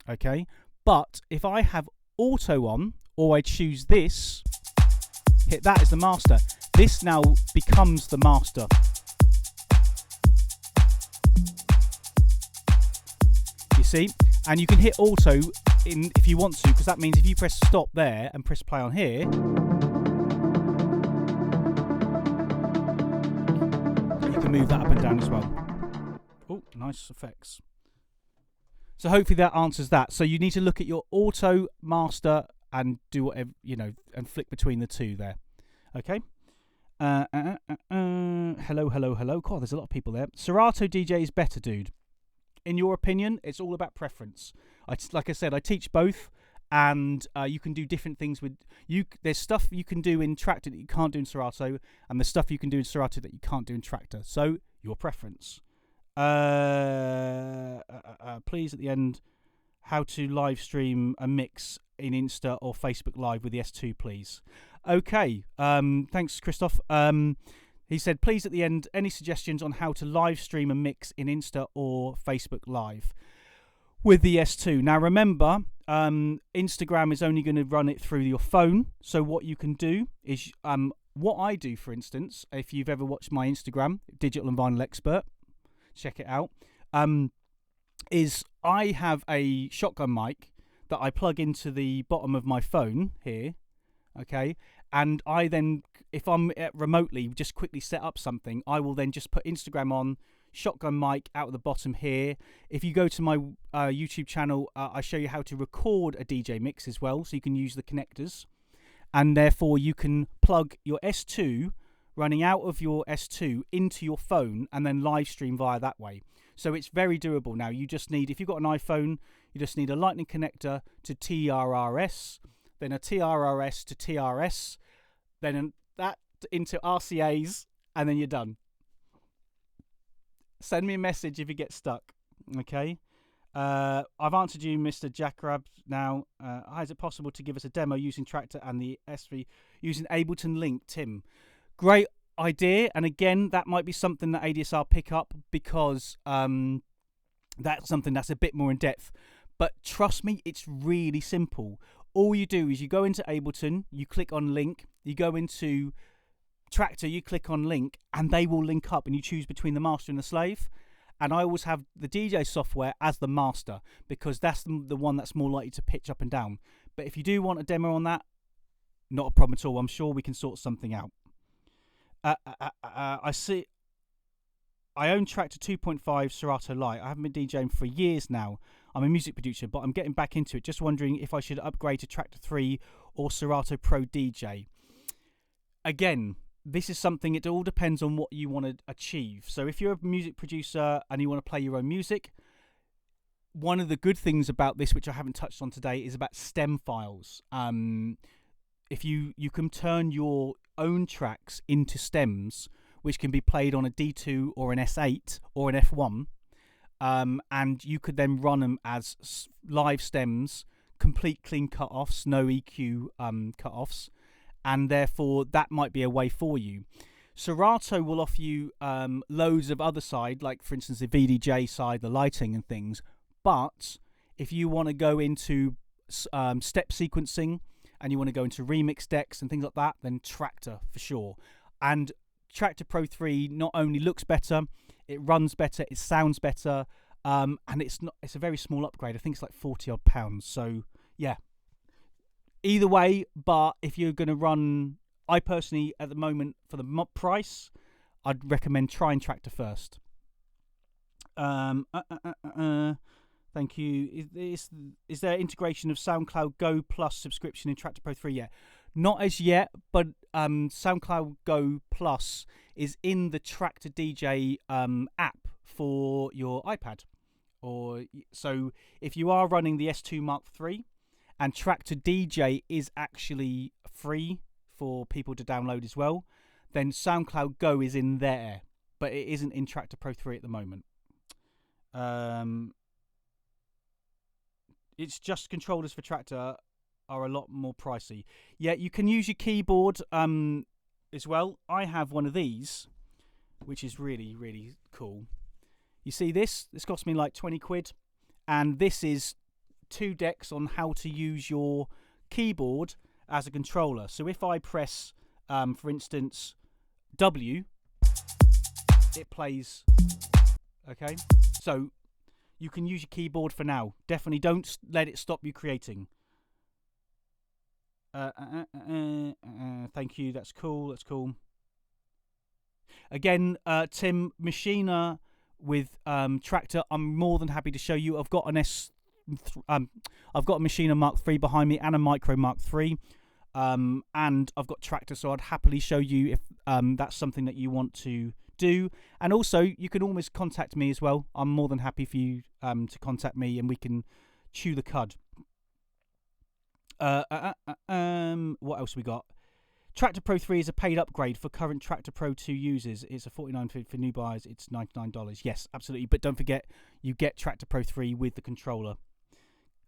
okay? But if I have auto on, or I choose this, hit that as the master, this now becomes the master. You see? And you can hit auto if you want to, because that means if you press stop there and press play on here, you can move that up and down as well. Oh, nice effects. So hopefully that answers that. So you need to look at your auto, master, and do whatever, and flick between the two there. Okay? Hello. God, there's a lot of people there. Serato DJ is better, dude. In your opinion, it's all about preference. Like I said, I teach both, and you can do different things with you. There's stuff you can do in Traktor that you can't do in Serato, and there's stuff you can do in Serato that you can't do in Traktor. So your preference. Please at the end, how to live stream a mix in Insta or Facebook Live with the S2, please. Okay, thanks, Christoph. He said, please at the end, any suggestions on how to live stream and mix in Insta or Facebook Live with the S2. Now remember, Instagram is only going to run it through your phone. So what you can do is, what I do, for instance, if you've ever watched my Instagram, Digital and Vinyl Expert, check it out, is I have a shotgun mic that I plug into the bottom of my phone here, okay? And I then, if I'm remotely, just quickly set up something, I will then just put Instagram on, shotgun mic out of the bottom here. If you go to my YouTube channel, I show you how to record a DJ mix as well, so you can use the connectors. And therefore, you can plug your S2 running out of your S2 into your phone and then live stream via that way. So it's very doable now. You just need, if you've got an iPhone, you just need a lightning connector to TRRS, then a TRRS to TRS, then that into RCAs, and then you're done. Send me a message if you get stuck, okay? I've answered you, Mr. Jackrab, now. How is it possible to give us a demo using Traktor and the S3 using Ableton Link, Tim? Great idea, and again, that might be something that ADSR pick up, because that's something that's a bit more in depth. But trust me, it's really simple. All you do is you go into Ableton, you click on link, you go into Traktor, you click on link, and they will link up, and you choose between the master and the slave. And I always have the DJ software as the master, because that's the one that's more likely to pitch up and down. But if you do want a demo on that, not a problem at all. I'm sure we can sort something out. I see. I own Traktor 2.5 Serato Lite. I haven't been DJing for years now. I'm a music producer, but I'm getting back into it. Just wondering if I should upgrade to Traktor 3 or Serato Pro DJ. Again, this is something, it all depends on what you want to achieve. So if you're a music producer and you want to play your own music, one of the good things about this, which I haven't touched on today, is about stem files. If you can turn your own tracks into stems, which can be played on a D2 or an S8 or an F1, and you could then run them as live stems, complete clean cut-offs, no EQ cut-offs, and therefore that might be a way for you. Serato will offer you loads of other side, like for instance the VDJ side, the lighting and things, but if you want to go into step sequencing and you want to go into remix decks and things like that, then Traktor for sure. And Traktor Pro 3 not only looks better, it runs better, it sounds better, and it's a very small upgrade. I think it's like £40 odd. So yeah, either way. But if you're going to run, I personally at the moment for the price, I'd recommend trying Traktor first. Thank you. Is there integration of SoundCloud Go Plus subscription in Traktor Pro 3 yet? Not as yet, but SoundCloud Go Plus is in the Traktor DJ app for your iPad. So if you are running the S2 Mark III, and Traktor DJ is actually free for people to download as well, then SoundCloud Go is in there, but it isn't in Traktor Pro 3 at the moment. It's just controllers for Traktor are a lot more pricey. Yeah, you can use your keyboard as well. I have one of these, which is really, really cool. You see this? This cost me like 20 quid. And this is 2 decks on how to use your keyboard as a controller. So if I press, for instance, W, it plays. Okay? So you can use your keyboard for now. Definitely don't let it stop you creating. Thank you. That's cool. That's cool. Again, Tim, Machina with Traktor, I'm more than happy to show you. I've got an I've got a Machina Mark III behind me and a Micro Mark III, and I've got Traktor, so I'd happily show you if that's something that you want to do. And also, you can always contact me as well. I'm more than happy for you to contact me, and we can chew the cud. What else we got? Traktor Pro 3 is a paid upgrade for current Traktor Pro 2 users. It's a $49 for new buyers. It's $99. Yes, absolutely. But don't forget, you get Traktor Pro 3 with the controller.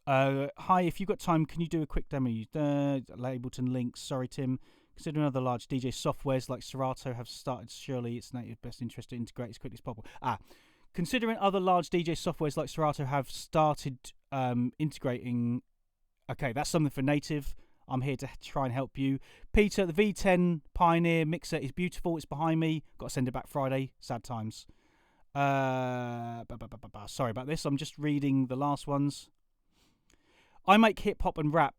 Hi, if you've got time, can you do a quick demo? Ableton links. Sorry, Tim. Considering other large DJ softwares like Serato have started, surely it's native best interest to integrate as quickly as possible. Considering other large DJ softwares like Serato have started integrating. Okay, that's something for native. I'm here to try and help you. Peter, the V10 Pioneer mixer is beautiful. It's behind me. Got to send it back Friday. Sad times. Sorry about this. I'm just reading the last ones. I make hip hop and rap,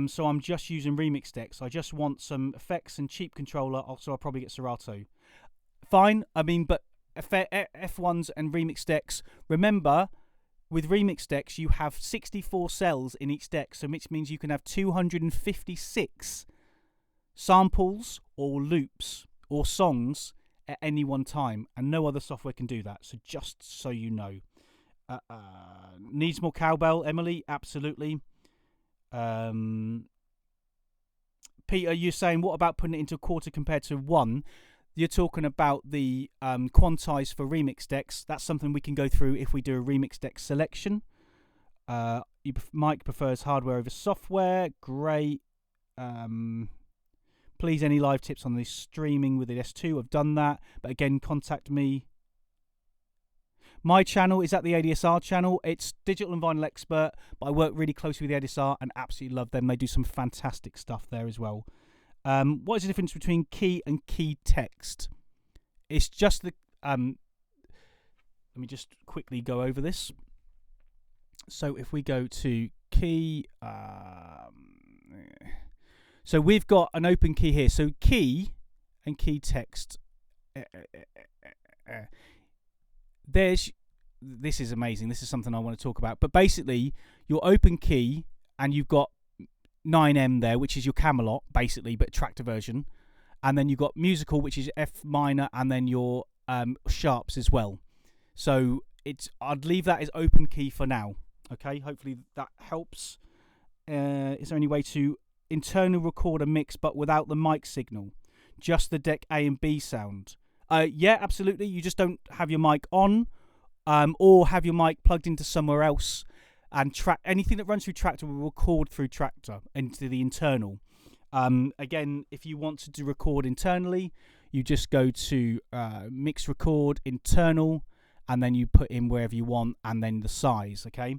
so I'm just using remix decks. I just want some effects and cheap controller. Also, I'll probably get Serato. Fine. I mean, but F1s and remix decks. Remember, with remix decks, you have 64 cells in each deck, so which means you can have 256 samples or loops or songs at any one time, and no other software can do that. So just so you know. Needs more cowbell, Emily? Absolutely. Peter, you're saying, what about putting it into a quarter compared to one? You're talking about the quantize for remix decks. That's something we can go through if we do a remix deck selection. Mike prefers hardware over software. Great. Please, any live tips on the streaming with the S2? I've done that. But again, contact me. My channel is at the ADSR channel. It's Digital and Vinyl Expert, but I work really closely with the ADSR and absolutely love them. They do some fantastic stuff there as well. What is the difference between key and key text? It's just the... let me just quickly go over this. So if we go to key... so we've got an open key here. So key and key text... this is amazing. This is something I want to talk about. But basically, your open key, and you've got 9M there, which is your Camelot, basically, but Traktor version. And then you've got musical, which is F minor, and then your sharps as well. So I'd leave that as open key for now. Okay, hopefully that helps. Is there any way to internal record a mix but without the mic signal? Just the deck A and B sound? Yeah, absolutely. You just don't have your mic on, or have your mic plugged into somewhere else, and anything that runs through Traktor will record through Traktor into the internal. Again, if you want to record internally, you just go to mix record internal, and then you put in wherever you want, and then the size. Okay.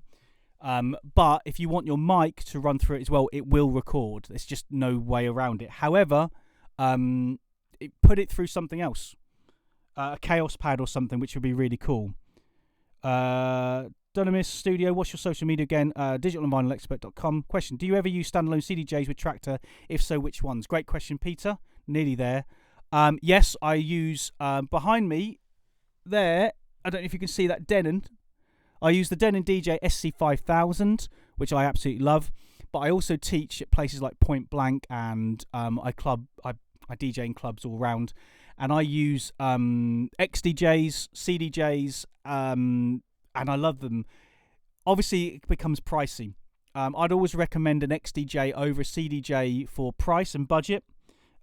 But if you want your mic to run through it as well, it will record. There's just no way around it. However, put it through something else. A Chaos Pad or something, which would be really cool. Dunamis Studio, what's your social media again? digitalandvinylexpert.com. Question, do you ever use standalone CDJs with Traktor? If so, which ones? Great question, Peter. Nearly there. Yes, I use, behind me there, I don't know if you can see that Denon. I use the Denon DJ SC5000, which I absolutely love. But I also teach at places like Point Blank, and I DJ in clubs all around. And I use XDJs, CDJs, and I love them. Obviously, it becomes pricey. I'd always recommend an XDJ over a CDJ for price and budget,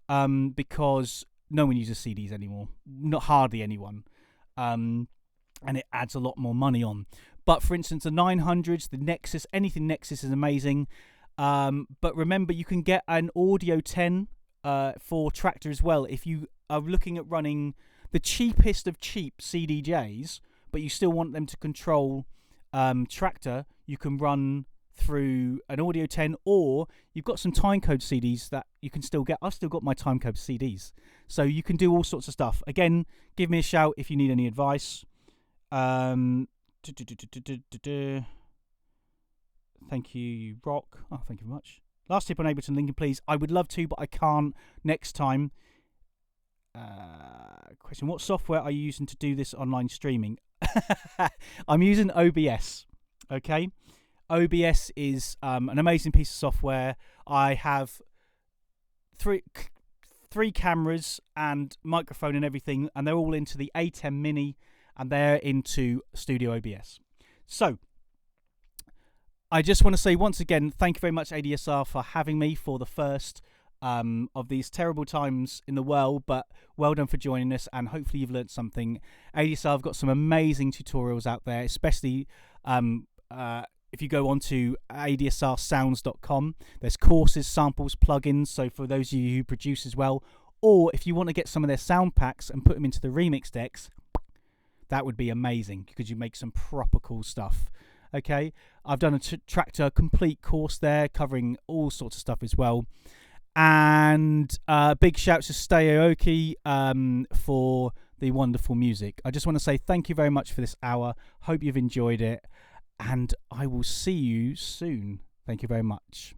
because no one uses CDs anymore. Not hardly anyone. And it adds a lot more money on. But for instance, the 900s, the Nexus, anything Nexus is amazing. But remember, you can get an Audio 10 for Traktor as well if you are looking at running the cheapest of cheap CDJs, but you still want them to control Traktor. You can run through an Audio 10, or you've got some timecode CDs that you can still get. I've still got my timecode CDs, so you can do all sorts of stuff. Again, give me a shout if you need any advice. Thank you, you rock. Oh, thank you very much. Last tip on Ableton, Lincoln, please. I would love to, but I can't next time. Question, what software are you using to do this online streaming? I'm using OBS. Okay, OBS is an amazing piece of software. I have three cameras and microphone and everything, and they're all into the A10 Mini, and they're into Studio OBS. So I just want to say once again, thank you very much, ADSR, for having me for the first of these terrible times in the world, but well done for joining us, and hopefully you've learned something. ADSR have got some amazing tutorials out there, especially if you go on to adsrsounds.com, there's courses, samples, plugins. So for those of you who produce as well, or if you want to get some of their sound packs and put them into the remix decks, that would be amazing because you make some proper cool stuff. Okay, I've done a Traktor complete course there covering all sorts of stuff as well. And big shouts to Stayoki for the wonderful music. I just want to say thank you very much for this hour. Hope you've enjoyed it. And I will see you soon. Thank you very much.